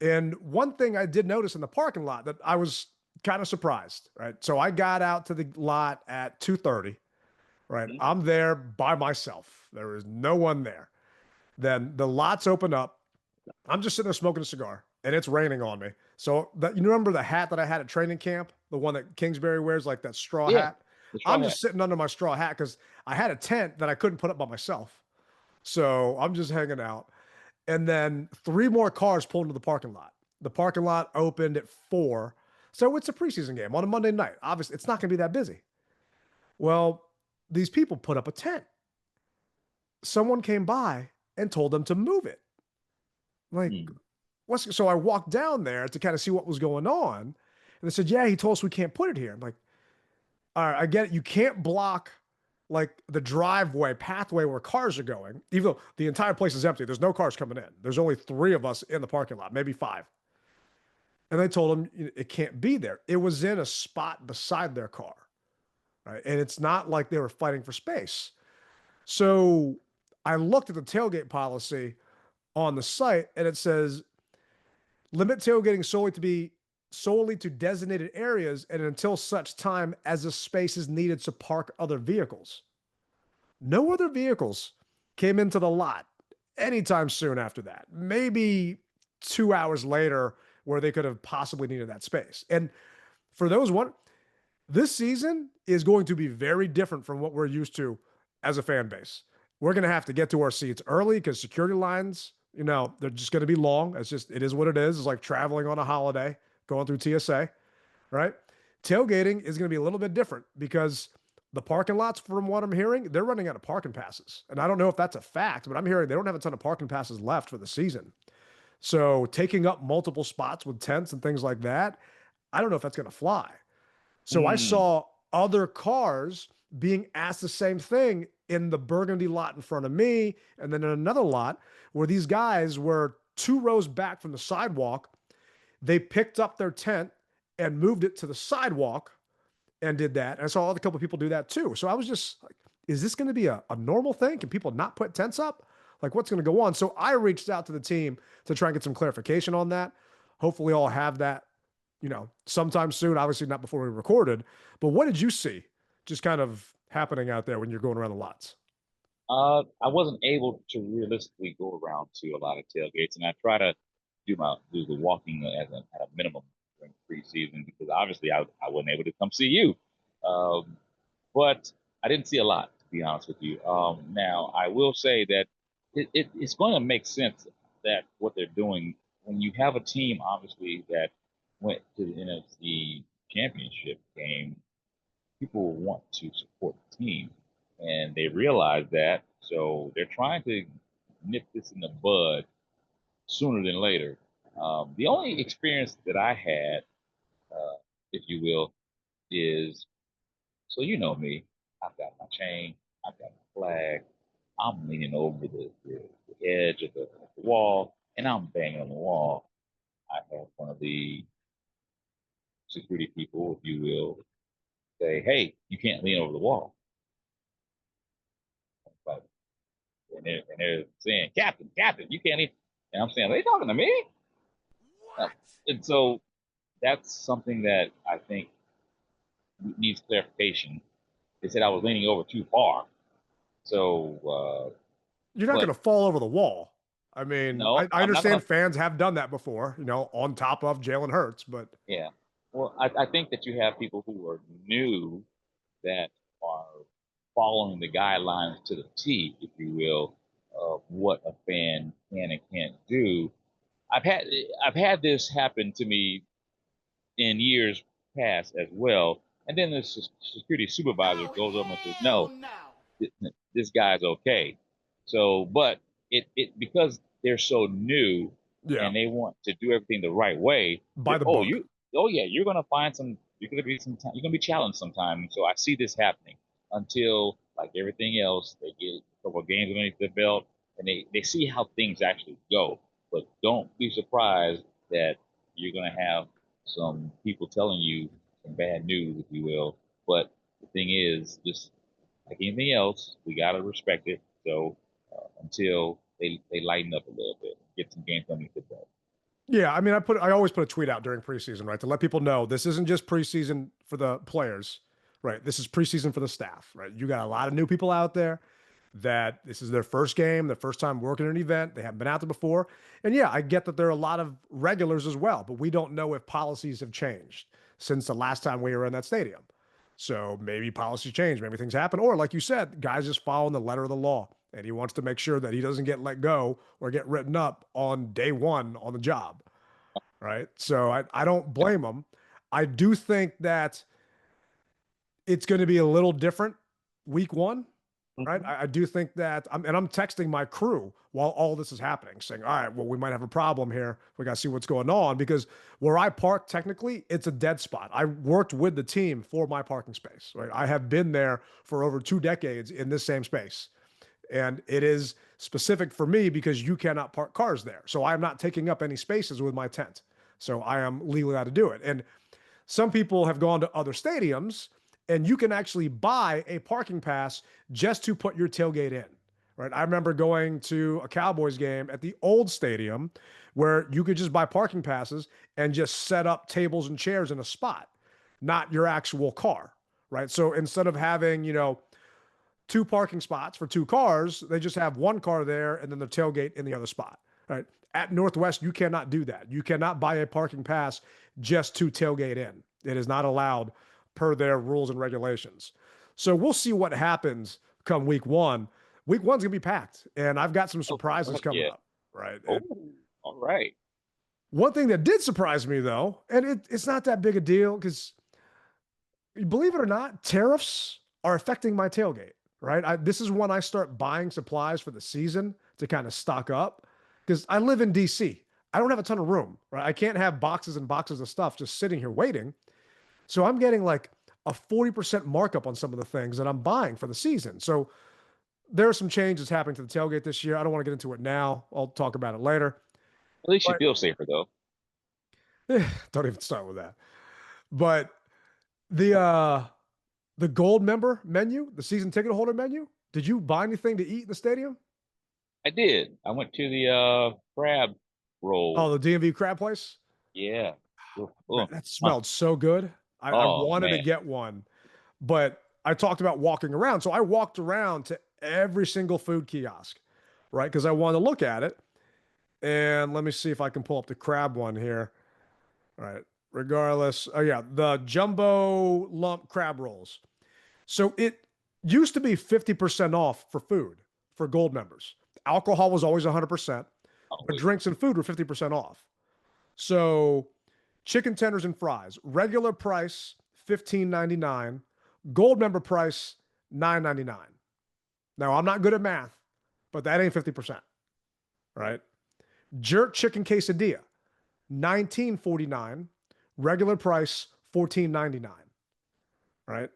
And one thing I did notice in the parking lot that I was kind of surprised, right? So I got out to the lot at 2:30, right? Mm-hmm. I'm there by myself. There is no one there. Then the lots open up. I'm just sitting there smoking a cigar and it's raining on me. So you remember the hat that I had at training camp, the one that Kingsbury wears, like that straw hat? I'm just sitting under my straw hat because I had a tent that I couldn't put up by myself. So I'm just hanging out. And then 3 more cars pulled into the parking lot. The parking lot opened at 4. So it's a preseason game on a Monday night. Obviously, it's not going to be that busy. Well, these people put up a tent. Someone came by and told them to move it. Like, so I walked down there to kind of see what was going on. And they said, yeah, he told us we can't put it here. I'm like, all right, I get it. You can't block like the driveway pathway where cars are going, even though the entire place is empty. There's no cars coming in. There's only 3 of us in the parking lot, maybe 5. And they told him it can't be there. It was in a spot beside their car, right? And it's not like they were fighting for space. So I looked at the tailgate policy on the site, and it says, limit tailgating solely to designated areas and until such time as a space is needed to park other vehicles. No other vehicles came into the lot anytime soon after that. Maybe 2 hours later where they could have possibly needed that space. And for those this season is going to be very different from what we're used to as a fan base. We're going to have to get to our seats early because security lines, they're just going to be long. It is what it is. It's like traveling on a holiday, going through TSA, right? Tailgating is going to be a little bit different because the parking lots, from what I'm hearing, they're running out of parking passes. And I don't know if that's a fact, but I'm hearing they don't have a ton of parking passes left for the season. So taking up multiple spots with tents and things like that, I don't know if that's going to fly. So I saw other cars being asked the same thing in the burgundy lot in front of me, and then in another lot where these guys were 2 rows back from the sidewalk. They picked up their tent and moved it to the sidewalk and did that. And I saw a couple of people do that too. So I was just like, is this going to be a normal thing? Can people not put tents up? Like, what's going to go on? So I reached out to the team to try and get some clarification on that. Hopefully I'll have that, sometime soon, obviously not before we recorded. But what did you see just kind of happening out there when you're going around the lots? I wasn't able to realistically go around to a lot of tailgates, and I try to do the walking at a minimum during preseason because obviously I wasn't able to come see you, but I didn't see a lot, to be honest with you. Now I will say that it's going to make sense that what they're doing when you have a team obviously that went to the NFC Championship game, people want to support the team. And they realize that, so they're trying to nip this in the bud sooner than later. The only experience that I had, if you will, is, so you know me, I've got my chain, I've got my flag, I'm leaning over the edge of the wall, and I'm banging on the wall. I had one of the security people, if you will, say, hey, you can't lean over the wall. And they're saying, Captain, you can't eat. And I'm saying, are they talking to me? And so that's something that I think needs clarification. They said I was leaning over too far. So you're not going to fall over the wall. I mean, no, I understand fans have done that before, on top of Jalen Hurts, but yeah. Well, I think that you have people who are new that are following the guidelines to the T, if you will, of what a fan can and can't do. I've had this happen to me in years past as well, and then the security supervisor goes up and says, "No, this guy's okay." So, but it because they're so new and they want to do everything the right way. By the book. You're gonna find some. You're gonna be challenged sometime. So I see this happening until, like everything else, they get a couple of games underneath their belt and they see how things actually go. But don't be surprised that you're going to have some people telling you some bad news, if you will. But the thing is, just like anything else, we got to respect it. So until they lighten up a little bit, get some games underneath their belt. Yeah, I mean, I always put a tweet out during preseason, right, to let people know this isn't just preseason for the players, right? This is preseason for the staff, right? You got a lot of new people out there that this is their first game, their first time working an event. They haven't been out there before. And yeah, I get that there are a lot of regulars as well, but we don't know if policies have changed since the last time we were in that stadium. So maybe policy change, maybe things happen. Or like you said, guys just following the letter of the law. And he wants to make sure that he doesn't get let go or get written up on day one on the job. Right. So I don't blame him. I do think that it's going to be a little different week one. Right. I do think that I'm texting my crew while all this is happening saying, all right, well, we might have a problem here. We got to see what's going on because where I park, technically, it's a dead spot. I worked with the team for my parking space. Right. I have been there for over 2 decades in this same space. And it is specific for me because you cannot park cars there. So I'm not taking up any spaces with my tent. So I am legally allowed to do it. And some people have gone to other stadiums and you can actually buy a parking pass just to put your tailgate in, right? I remember going to a Cowboys game at the old stadium where you could just buy parking passes and just set up tables and chairs in a spot, not your actual car, right? So instead of having, 2 parking spots for 2 cars, they just have 1 car there and then the tailgate in the other spot, right? At Northwest, you cannot do that. You cannot buy a parking pass just to tailgate in. It is not allowed per their rules and regulations. So we'll see what happens come week one. Week one's gonna be packed, and I've got some surprises coming up. Right. Oh, all right. One thing that did surprise me though, and it's not that big a deal because believe it or not, tariffs are affecting my tailgate. Right. This is when I start buying supplies for the season to kind of stock up because I live in DC. I don't have a ton of room. Right. I can't have boxes and boxes of stuff just sitting here waiting. So I'm getting like a 40% markup on some of the things that I'm buying for the season. So there are some changes happening to the tailgate this year. I don't want to get into it now. I'll talk about it later. At least you feel safer, though. Don't even start with that. But the gold member menu, the season ticket holder menu, did you buy anything to eat in the stadium? I did. I went to the crab roll. Oh, the DMV crab place? Yeah. That smelled so good. I wanted to get one, but I talked about walking around. So I walked around to every single food kiosk, right? Because I wanted to look at it. And let me see if I can pull up the crab one here. All right. Regardless. Oh, yeah. The jumbo lump crab rolls. So it used to be 50% off for food for gold members. Alcohol was always 100%, but drinks and food were 50% off. So chicken tenders and fries, regular price $15.99, gold member price $9.99. Now, I'm not good at math, but that ain't 50%, right? Jerk chicken quesadilla, $19.49, regular price $14.99, right?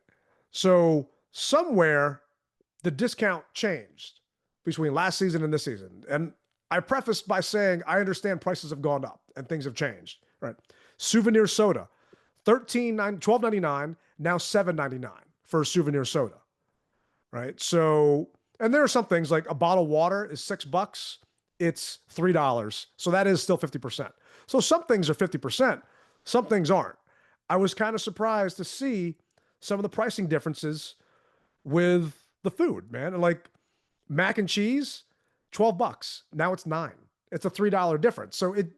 So somewhere the discount changed between last season and this season. And I prefaced by saying I understand prices have gone up and things have changed, right? Souvenir soda, $12.99, now $7.99 for a souvenir soda, right? So, and there are some things like a bottle of water is $6, it's $3. So that is still 50%. So some things are 50%, some things aren't. I was kind of surprised to see some of the pricing differences with the food, man. Like mac and cheese, $12. Now it's $9. It's a $3 difference. So it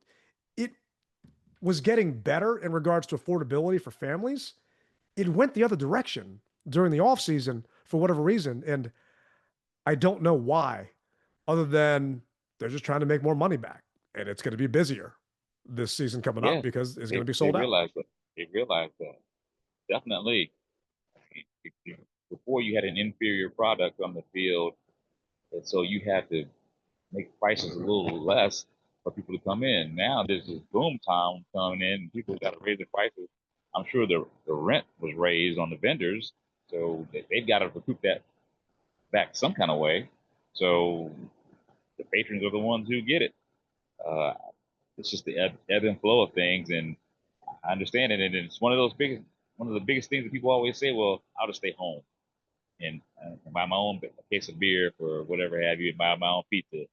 was getting better in regards to affordability for families. It went the other direction during the off season for whatever reason. And I don't know why, other than they're just trying to make more money back. And it's going to be busier this season coming up because it's going to be sold out. They realized that. Definitely. Before you had an inferior product on the field, and so you had to make prices a little less for people to come in. Now there's this boom time coming in, and people got to raise the prices. I'm sure the rent was raised on the vendors, so they've got to recoup that back some kind of way. So the patrons are the ones who get it. It's just the ebb and flow of things, and I understand it. And it's one of the biggest things that people always say, well, I'll just stay home and buy my own case of beer for whatever have you, and buy my own pizza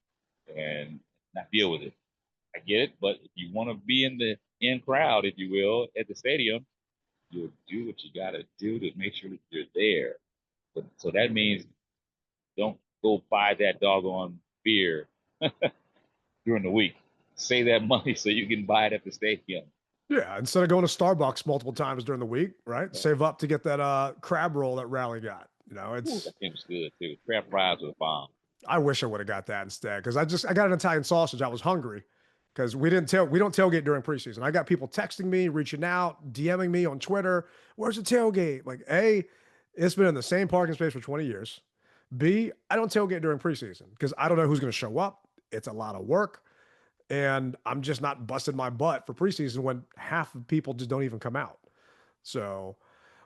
and not deal with it. I get it, but if you want to be in the in crowd, if you will, at the stadium, you'll do what you got to do to make sure that you're there. But so that means don't go buy that doggone beer during the week. Save that money so you can buy it at the stadium. Yeah, instead of going to Starbucks multiple times during the week, right? Save up to get that crab roll that Rally got. Ooh, It's that thing was good too. Crab fries was bomb. I wish I would have got that instead because I got an Italian sausage. I was hungry because we don't tailgate during preseason. I got people texting me, reaching out, DMing me on Twitter. Where's the tailgate? Like, A, it's been in the same parking space for 20 years. B, I don't tailgate during preseason because I don't know who's going to show up. It's a lot of work. And I'm just not busting my butt for preseason when half of people just don't even come out. So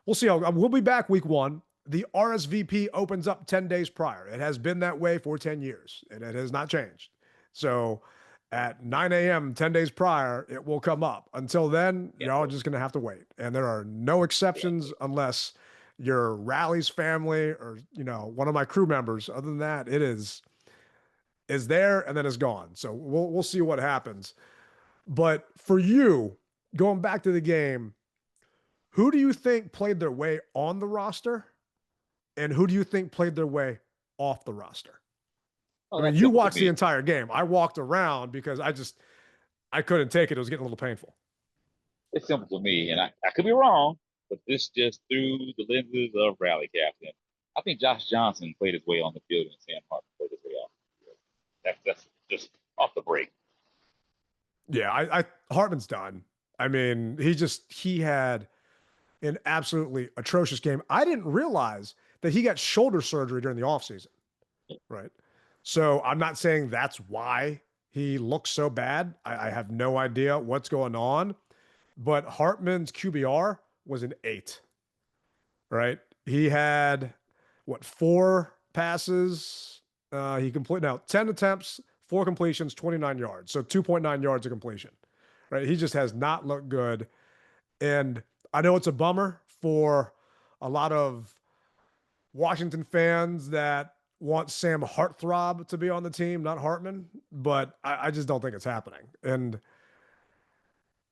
we'll see. We'll be back week 1. The RSVP opens up 10 days prior. It has been that way for 10 years, and it has not changed. So at 9 a.m., 10 days prior, it will come up. Until then, y'all are just going to have to wait. And there are no exceptions unless you're Rally's family or, one of my crew members. Other than that, it is there and then it's gone. So we'll see what happens. But for you, going back to the game, who do you think played their way on the roster? And who do you think played their way off the roster? Oh, I mean, you watched the entire game. I walked around because I couldn't take it. It was getting a little painful. It's simple to me, and I could be wrong, but this just through the lenses of Rally Captain. I think Josh Johnson played his way on the field, and Sam Hartman played his way off the field. That's just off the break. Yeah, Hartman's done. I mean, he had an absolutely atrocious game. I didn't realize that he got shoulder surgery during the offseason, right? So I'm not saying that's why he looks so bad. I have no idea what's going on, but Hartman's QBR was an 8, right? He had, 4 passes? He completed now 10 attempts, 4 completions, 29 yards. So 2.9 yards of completion, right? He just has not looked good. And I know it's a bummer for a lot of Washington fans that want Sam Heartthrob to be on the team, not Hartman, but I just don't think it's happening. And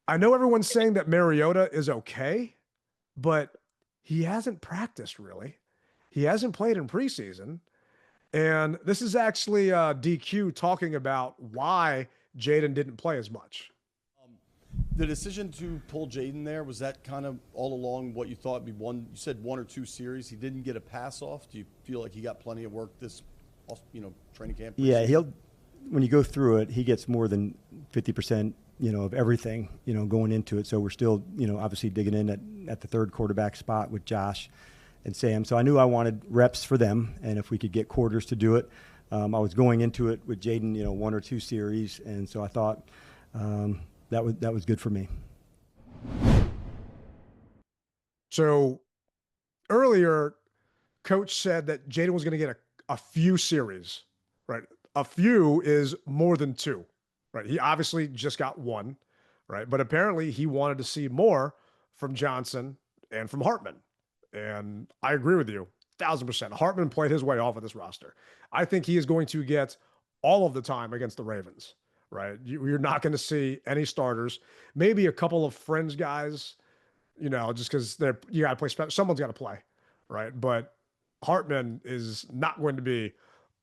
I know everyone's saying that Mariota is okay, but he hasn't practiced really. He hasn't played in preseason. And this is actually DQ talking about why Jayden didn't play as much. The decision to pull Jayden there, was that kind of all along what you thought would be one? You said 1 or 2 series. He didn't get a pass off. Do you feel like he got plenty of work this, training camp? Yeah, when you go through it, he gets more than 50%, of everything, going into it. So we're still, obviously digging in at the third quarterback spot with Josh and Sam. So I knew I wanted reps for them, and if we could get quarters to do it. I was going into it with Jayden, 1 or 2 series, and so I thought that was good for me. So earlier, Coach said that Jayden was going to get a few series, right? A few is more than 2, right? He obviously just got 1, right? But apparently he wanted to see more from Johnson and from Hartman. And I agree with you, 1,000%. Hartman played his way off of this roster. I think he is going to get all of the time against the Ravens, right? You're not going to see any starters, maybe a couple of fringe guys, just because you got to play special. Someone's got to play, right? But Hartman is not going to be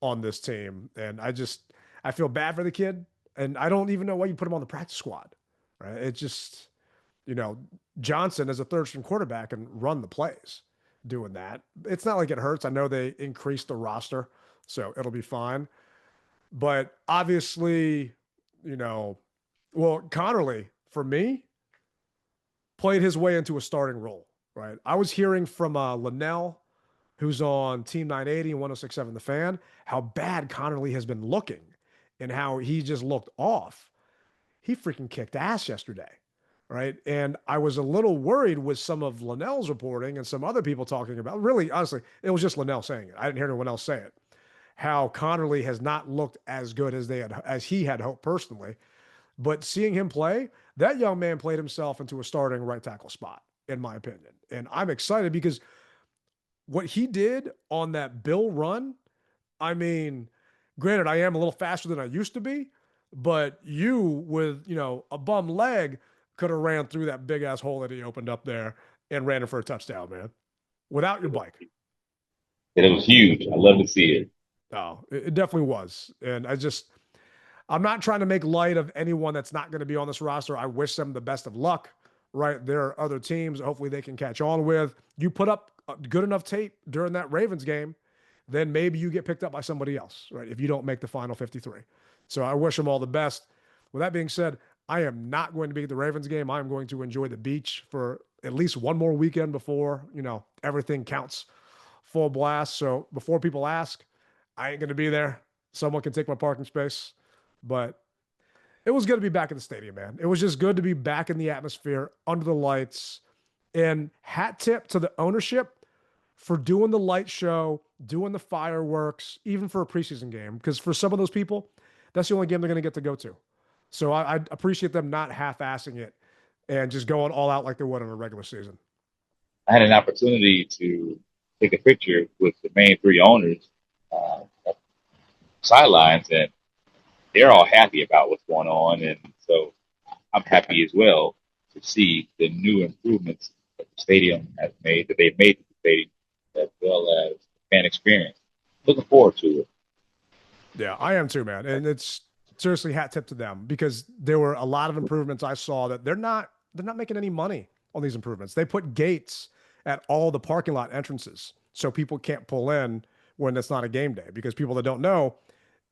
on this team. And I feel bad for the kid. And I don't even know why you put him on the practice squad, right? It just, Johnson as a third-string quarterback and run the plays doing that. It's not like it hurts. I know they increased the roster, so it'll be fine. But obviously, Connerly, for me, played his way into a starting role, right? I was hearing from Linnell, who's on Team 980 and 106.7 The Fan, how bad Connerly has been looking and how he just looked off. He freaking kicked ass yesterday, right? And I was a little worried with some of Linnell's reporting and some other people talking about, really, honestly, it was just Linnell saying it. I didn't hear anyone else say it. How Connerly has not looked as good as he had hoped personally. But seeing him play, that young man played himself into a starting right tackle spot, in my opinion. And I'm excited because what he did on that Bill run, I mean, granted, I am a little faster than I used to be, but you with, a bum leg could have ran through that big ass hole that he opened up there and ran it for a touchdown, man, without your bike. And it was huge. I love to see it. Oh, it definitely was. And I'm not trying to make light of anyone that's not going to be on this roster. I wish them the best of luck, right? There are other teams hopefully they can catch on with. You put up good enough tape during that Ravens game, then maybe you get picked up by somebody else, right? If you don't make the final 53. So I wish them all the best. With that being said, I am not going to be at the Ravens game. I'm going to enjoy the beach for at least one more weekend before, everything counts full blast. So before people ask, I ain't going to be there. Someone can take my parking space. But it was good to be back in the stadium, man. It was just good to be back in the atmosphere, under the lights. And hat tip to the ownership for doing the light show, doing the fireworks, even for a preseason game. Because for some of those people, that's the only game they're going to get to go to. So I appreciate them not half-assing it and just going all out like they would in a regular season. I had an opportunity to take a picture with the main three owners sidelines, and they're all happy about what's going on, and so I'm happy as well to see the new improvements that the stadium has made, that they've made to the stadium, as well as fan experience. Looking forward to it. Yeah, I am too, man. And it's seriously hat tip to them because there were a lot of improvements I saw that they're not making any money on these improvements. They put gates at all the parking lot entrances so people can't pull in when it's not a game day, because people that don't know,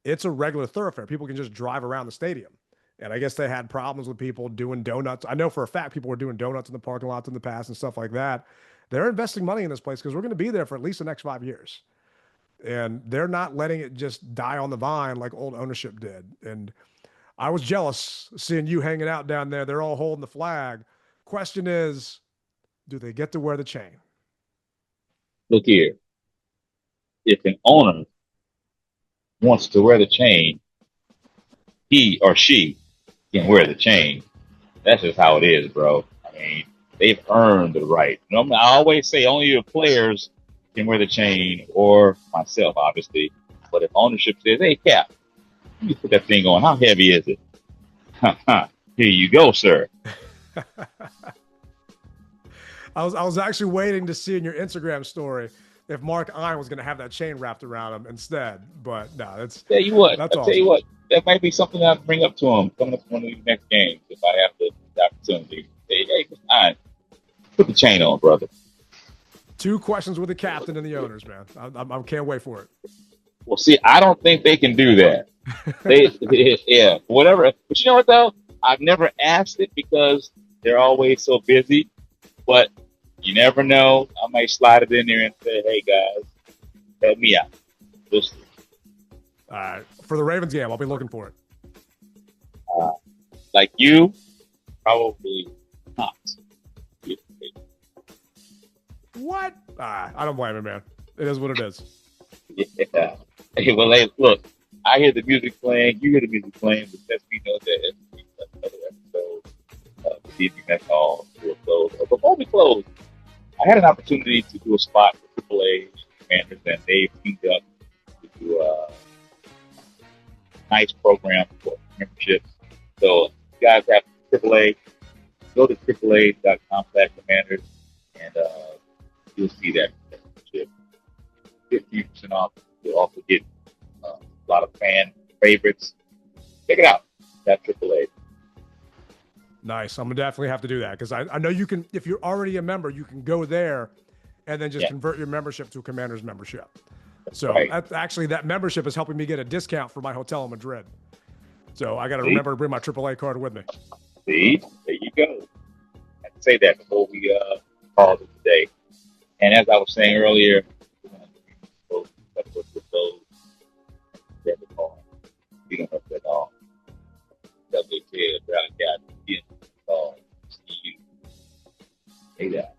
it's a regular thoroughfare. People can just drive around the stadium. And I guess they had problems with people doing donuts. I know for a fact people were doing donuts in the parking lots in the past and stuff like that. They're investing money in this place because we're going to be there for at least the next 5 years. And they're not letting it just die on the vine like old ownership did. And I was jealous seeing you hanging out down there. They're all holding the flag. Question is, do they get to wear the chain? Look here. If an owner wants to wear the chain, he or she can wear the chain. That's just how it is, bro. I mean, they've earned the right. I always say only the players can wear the chain, or myself, obviously. But if ownership says, hey, Cap, you put that thing on. How heavy is it? Here you go, sir. I was actually waiting to see in your Instagram story if Mark Iron was going to have that chain wrapped around him instead. But no, that's Tell you what, that's I'll awesome. tell you what, that might be something I'll bring up to him coming up to one of these next games if I have the opportunity. Hey, Iron, put the chain on, brother. 2 questions with the captain and the owners, man. I can't wait for it. Well, see, I don't think they can do that. Yeah, whatever. But you know what, though? I've never asked it because they're always so busy. But you never know. I might slide it in there and say, hey, guys, help me out. Just, All right. For the Ravens game, I'll be looking for it. like you, probably not. What? I don't blame it, man. It is what it is. Yeah. Hey, well, hey, look, I hear the music playing. You hear the music playing, but lets me know that it's another episode of the DMV Mess Hall will close. Before we close, I had an opportunity to do a spot for AAA Commanders, and they've teamed up to do a nice program for memberships. So, if you guys have AAA, go to AAA.com/Commanders, and you'll see that membership. 15% off. You'll also get a lot of fan favorites. Check it out. That's AAA. Nice. I'm going to definitely have to do that because I know you can, if you're already a member, you can go there and then just convert your membership to a Commander's membership. So actually that membership is helping me get a discount for my hotel in Madrid. So I got to remember to bring my AAA card with me. See, there you go. I had to say that before we called it today. And as I was saying earlier, we don't have that all. Tailgate Ted, Brian Robinson Jr.news. See you. Hey, that.